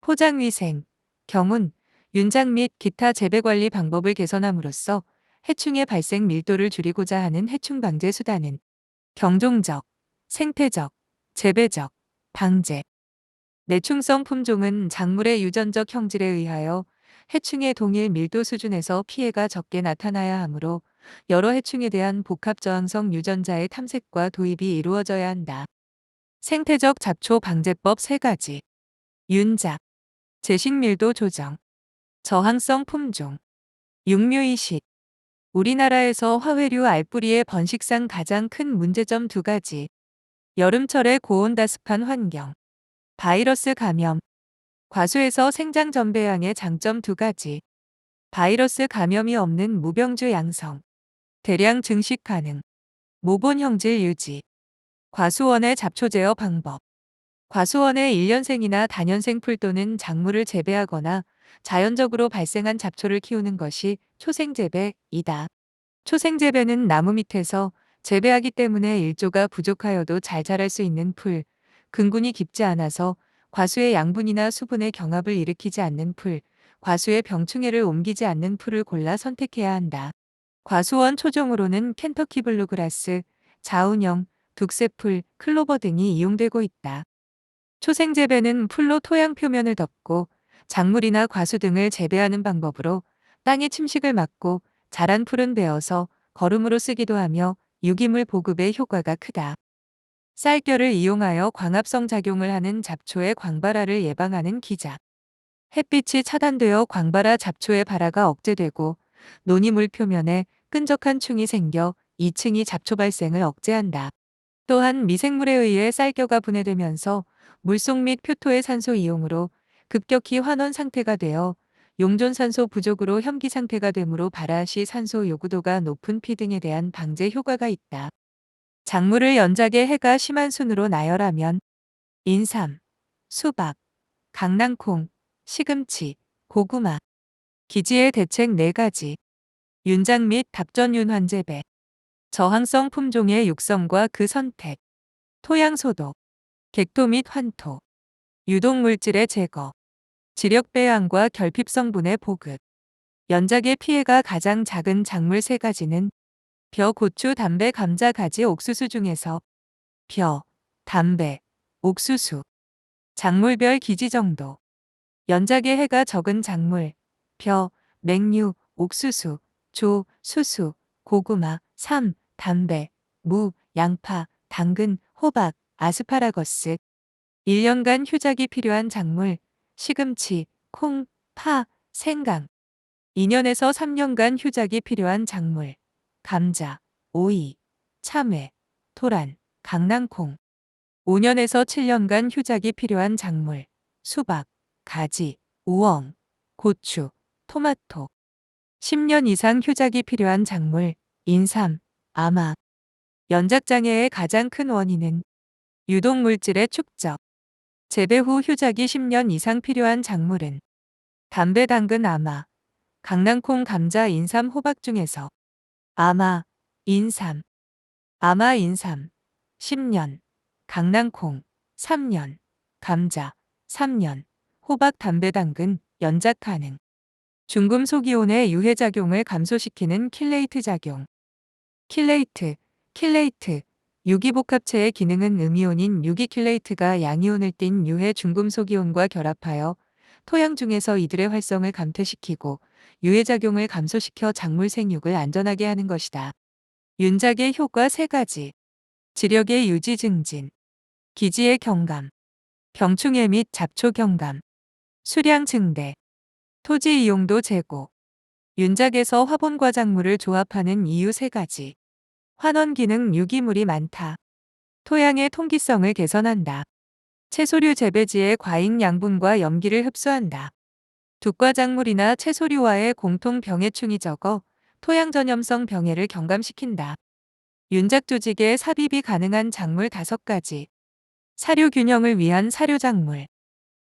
포장위생, 경운, 윤작 및 기타 재배관리 방법을 개선함으로써 해충의 발생 밀도를 줄이고자 하는 해충 방제 수단은 경종적, 생태적, 재배적, 방제. 내충성 품종은 작물의 유전적 형질에 의하여 해충의 동일 밀도 수준에서 피해가 적게 나타나야 하므로 여러 해충에 대한 복합 저항성 유전자의 탐색과 도입이 이루어져야 한다. 생태적 잡초 방제법 3가지. 윤작, 제식밀도 조정, 저항성 품종, 육류이식. 우리나라에서 화훼류 알뿌리의 번식상 가장 큰 문제점 2가지. 여름철의 고온다습한 환경, 바이러스 감염, 과수에서 생장 전배양의 장점 2가지. 바이러스 감염이 없는 무병주 양성, 대량 증식 가능, 모본 형질 유지. 과수원의 잡초 제어 방법. 과수원의 1년생이나 다년생 풀 또는 작물을 재배하거나 자연적으로 발생한 잡초를 키우는 것이 초생재배이다. 초생재배는 나무 밑에서 재배하기 때문에 일조가 부족하여도 잘 자랄 수 있는 풀, 근군이 깊지 않아서 과수의 양분이나 수분의 경합을 일으키지 않는 풀, 과수의 병충해를 옮기지 않는 풀을 골라 선택해야 한다. 과수원 초종으로는 켄터키 블루그라스, 자운형, 둑새풀, 클로버 등이 이용되고 있다. 초생재배는 풀로 토양 표면을 덮고 작물이나 과수 등을 재배하는 방법으로 땅의 침식을 막고 자란 풀은 베어서 거름으로 쓰기도 하며 유기물 보급에 효과가 크다. 쌀결을 이용하여 광합성 작용을 하는 잡초의 광발화를 예방하는 기작. 햇빛이 차단되어 광발화 잡초의 발화가 억제되고 논이물 표면에 끈적한 충이 생겨 이 층이 잡초 발생을 억제한다. 또한 미생물에 의해 쌀겨가 분해되면서 물속 및 표토의 산소 이용으로 급격히 환원 상태가 되어 용존산소 부족으로 현기 상태가 되므로 발화 시 산소 요구도가 높은 피 등에 대한 방제 효과가 있다. 작물을 연작에 해가 심한 순으로 나열하면 인삼, 수박, 강낭콩, 시금치, 고구마, 기지의 대책 4가지. 윤작 및 답전윤 환재배, 저항성 품종의 육성과 그 선택, 토양 소독, 객토 및 환토, 유독물질의 제거, 지력 배양과 결핍 성분의 보급. 연작의 피해가 가장 작은 작물 3가지는 벼, 고추, 담배, 감자, 가지, 옥수수 중에서 벼, 담배, 옥수수. 작물별 기지 정도. 연작의 해가 적은 작물 벼, 맹류, 옥수수, 조, 수수, 고구마, 삼, 담배, 무, 양파, 당근, 호박, 아스파라거스. 1년간 휴작이 필요한 작물 시금치, 콩, 파, 생강. 2년에서 3년간 휴작이 필요한 작물 감자, 오이, 참외, 토란, 강낭콩. 5년에서 7년간 휴작이 필요한 작물 수박, 가지, 우엉, 고추, 토마토. 10년 이상 휴작이 필요한 작물 인삼, 아마. 연작장애의 가장 큰 원인은 유독물질의 축적. 재배 후 휴작이 10년 이상 필요한 작물은 담배, 당근, 아마, 강낭콩, 감자, 인삼, 호박 중에서 아마, 인삼, 아마, 인삼 10년, 강낭콩 3년, 감자 3년, 호박, 담배, 당근 연작 가능. 중금속이온의 유해작용을 감소시키는 킬레이트 작용. 킬레이트. 유기복합체의 기능은 음이온인 유기킬레이트가 양이온을 띤 유해 중금속이온과 결합하여 토양 중에서 이들의 활성을 감퇴시키고 유해작용을 감소시켜 작물 생육을 안전하게 하는 것이다. 윤작의 효과 3가지. 지력의 유지 증진, 기지의 경감, 병충해 및 잡초 경감, 수량 증대, 토지 이용도 제고. 윤작에서 화분과 작물을 조합하는 이유 3가지. 환원 기능 유기물이 많다. 토양의 통기성을 개선한다. 채소류 재배지의 과잉 양분과 염기를 흡수한다. 두과작물이나 채소류와의 공통 병해충이 적어 토양 전염성 병해를 경감시킨다. 윤작 조직에 삽입이 가능한 작물 5가지. 사료 균형을 위한 사료작물,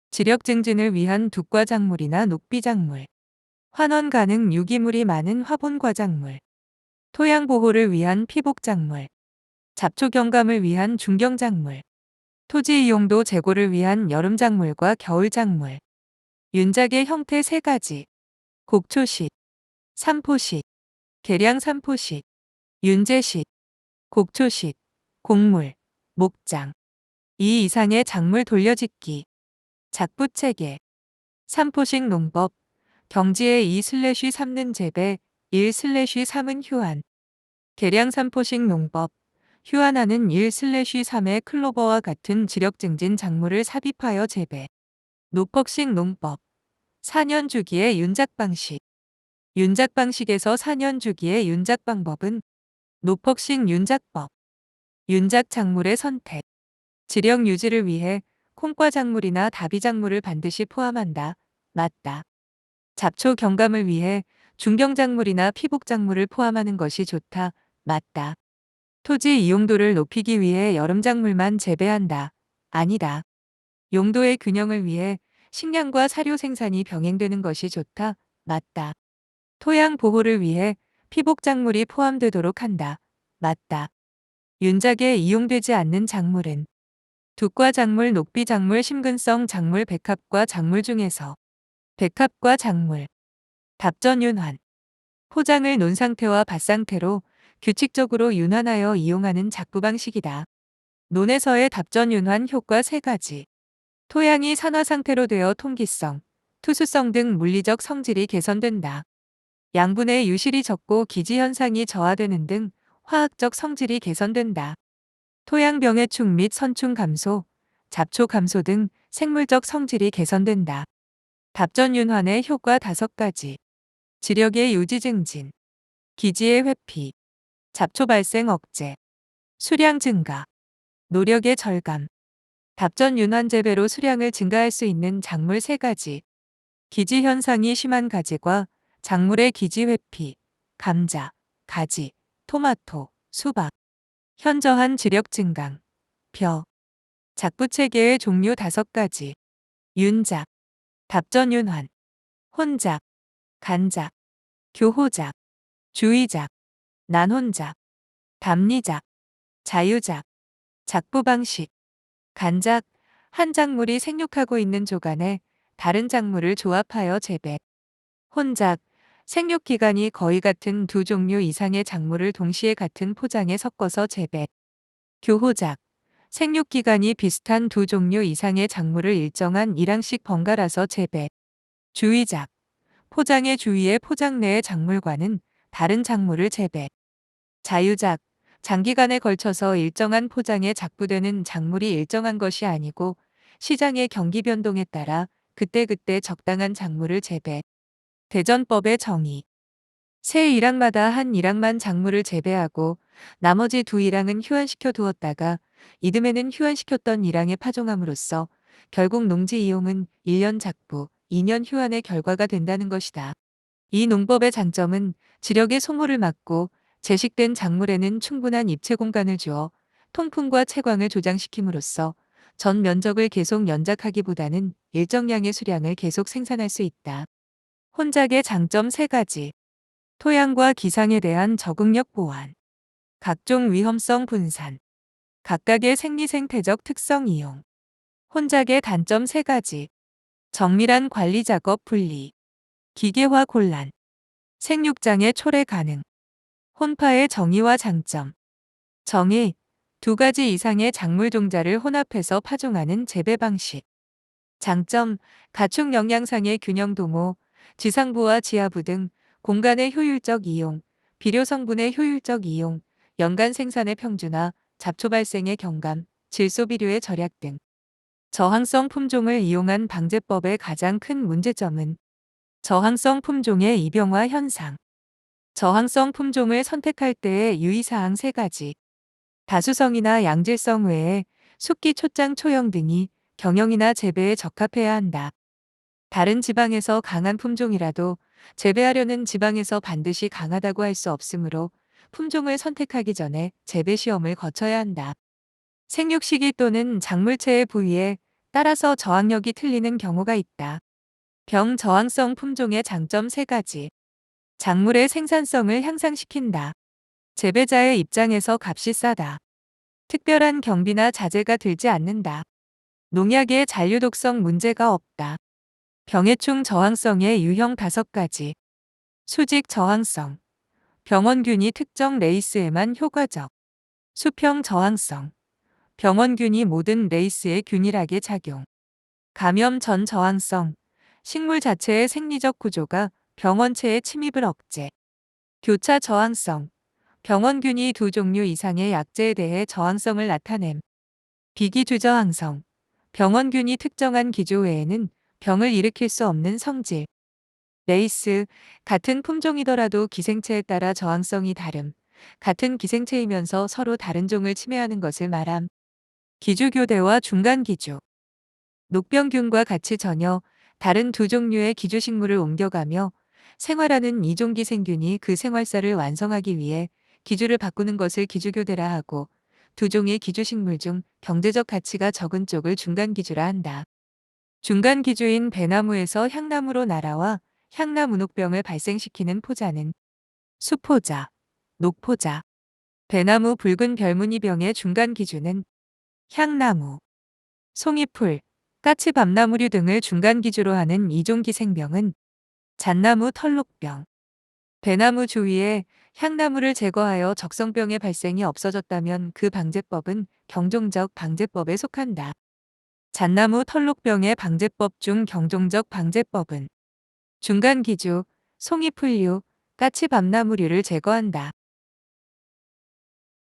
지력 증진을 위한 두과작물이나 녹비작물, 환원 가능 유기물이 많은 화분과작물, 토양 보호를 위한 피복작물, 잡초 경감을 위한 중경작물, 토지 이용도 제고를 위한 여름작물과 겨울작물. 윤작의 형태 3가지. 곡초식, 삼포식, 계량 삼포식, 윤제식, 곡초식, 곡물, 목장. 이 이상의 작물 돌려짓기. 작부체계. 삼포식 농법. 경지에 2/3는 재배, 1/3은 휴한. 계량 삼포식 농법. 휴한하는 1/3의 클로버와 같은 지력 증진 작물을 삽입하여 재배. 노퍽식 농법. 4년 주기의 윤작 방식. 윤작 방식에서 4년 주기의 윤작 방법은 노퍽식 윤작법. 윤작 작물의 선택. 지력 유지를 위해 콩과 작물이나 다비 작물을 반드시 포함한다. 맞다. 잡초 경감을 위해 중경 작물이나 피복 작물을 포함하는 것이 좋다. 맞다. 토지 이용도를 높이기 위해 여름 작물만 재배한다. 아니다. 용도의 균형을 위해 식량과 사료 생산이 병행되는 것이 좋다. 맞다. 토양 보호를 위해 피복 작물이 포함되도록 한다. 맞다. 윤작에 이용되지 않는 작물은 두과 작물, 녹비 작물, 심근성 작물, 백합과 작물 중에서 백합과 작물, 답전윤환, 포장을 논 상태와 밭 상태로 규칙적으로 윤환하여 이용하는 작부 방식이다. 논에서의 답전윤환 효과 3가지. 토양이 산화 상태로 되어 통기성, 투수성 등 물리적 성질이 개선된다. 양분의 유실이 적고 기지 현상이 저하되는 등 화학적 성질이 개선된다. 토양 병해충 및 선충 감소, 잡초 감소 등 생물적 성질이 개선된다. 답전윤환의 효과 5가지. 지력의 유지 증진, 기지의 회피, 잡초 발생 억제, 수량 증가, 노력의 절감. 답전윤환 재배로 수량을 증가할 수 있는 작물 3가지. 기지 현상이 심한 가지과 작물의 기지 회피, 감자, 가지, 토마토, 수박. 현저한 지력 증강, 벼. 작부체계의 종류 5가지. 윤작, 답전윤환, 혼작, 간작, 교호작, 주의작, 난혼작, 답리작, 자유작. 작부 방식. 간작, 한 작물이 생육하고 있는 조간에 다른 작물을 조합하여 재배. 혼작, 생육 기간이 거의 같은 두 종류 이상의 작물을 동시에 같은 포장에 섞어서 재배. 교호작, 생육 기간이 비슷한 두 종류 이상의 작물을 일정한 일항씩 번갈아서 재배. 주의작, 포장의 주위에 포장 내의 작물과는 다른 작물을 재배. 자유작, 장기간에 걸쳐서 일정한 포장에 작부되는 작물이 일정한 것이 아니고 시장의 경기 변동에 따라 그때그때 적당한 작물을 재배. 대전법의 정의. 새 일항마다 한 일항만 작물을 재배하고 나머지 두 일항은 휴환시켜 두었다가 이듬해는 휴환시켰던 일항에 파종함으로써 결국 농지 이용은 1년 작부, 2년 휴환의 결과가 된다는 것이다. 이 농법의 장점은 지력의 소모를 막고 재식된 작물에는 충분한 입체 공간을 주어 통풍과 채광을 조장시킴으로써 전 면적을 계속 연작하기보다는 일정량의 수량을 계속 생산할 수 있다. 혼작의 장점 3가지. 토양과 기상에 대한 적응력 보완, 각종 위험성 분산, 각각의 생리생태적 특성 이용. 혼작의 단점 3가지. 정밀한 관리 작업 분리, 기계화 곤란, 생육장애 초래 가능. 혼파의 정의와 장점. 정의, 2가지 이상의 작물 종자를 혼합해서 파종하는 재배 방식. 장점, 가축 영양상의 균형 도모, 지상부와 지하부 등 공간의 효율적 이용, 비료 성분의 효율적 이용, 연간 생산의 평준화, 잡초 발생의 경감, 질소 비료의 절약 등. 저항성 품종을 이용한 방제법의 가장 큰 문제점은 저항성 품종의 이병화 현상. 저항성 품종을 선택할 때의 유의사항 3가지. 다수성이나 양질성 외에 숫기 초장 초형 등이 경영이나 재배에 적합해야 한다. 다른 지방에서 강한 품종이라도 재배하려는 지방에서 반드시 강하다고 할 수 없으므로 품종을 선택하기 전에 재배 시험을 거쳐야 한다. 생육 시기 또는 작물체의 부위에 따라서 저항력이 틀리는 경우가 있다. 병 저항성 품종의 장점 3가지. 작물의 생산성을 향상시킨다. 재배자의 입장에서 값이 싸다. 특별한 경비나 자재가 들지 않는다. 농약의 잔류독성 문제가 없다. 병해충 저항성의 유형 5가지. 수직 저항성. 병원균이 특정 레이스에만 효과적. 수평 저항성. 병원균이 모든 레이스에 균일하게 작용. 감염 전 저항성. 식물 자체의 생리적 구조가 병원체의 침입을 억제. 교차 저항성. 병원균이 두 종류 이상의 약제에 대해 저항성을 나타냄. 비기주 저항성. 병원균이 특정한 기조 외에는 병을 일으킬 수 없는 성질. 레이스. 같은 품종이더라도 기생체에 따라 저항성이 다름. 같은 기생체이면서 서로 다른 종을 침해하는 것을 말함. 기주교대와 중간기주. 녹병균과 같이 전혀 다른 두 종류의 기주식물을 옮겨가며 생활하는 이종기생균이 그 생활사를 완성하기 위해 기주를 바꾸는 것을 기주교대라 하고, 두 종의 기주식물 중 경제적 가치가 적은 쪽을 중간기주라 한다. 중간기주인 배나무에서 향나무로 날아와 향나무녹병을 발생시키는 포자는 수포자, 녹포자. 배나무 붉은 별무늬병의 중간기주는 향나무, 송이풀, 까치밤나무류 등을 중간기주로 하는 이종기생병은 잣나무 털록병. 배나무 주위에 향나무를 제거하여 적성병의 발생이 없어졌다면 그 방제법은 경종적 방제법에 속한다. 잣나무 털록병의 방제법 중 경종적 방제법은 중간기주, 송이풀류, 까치밤나무류를 제거한다.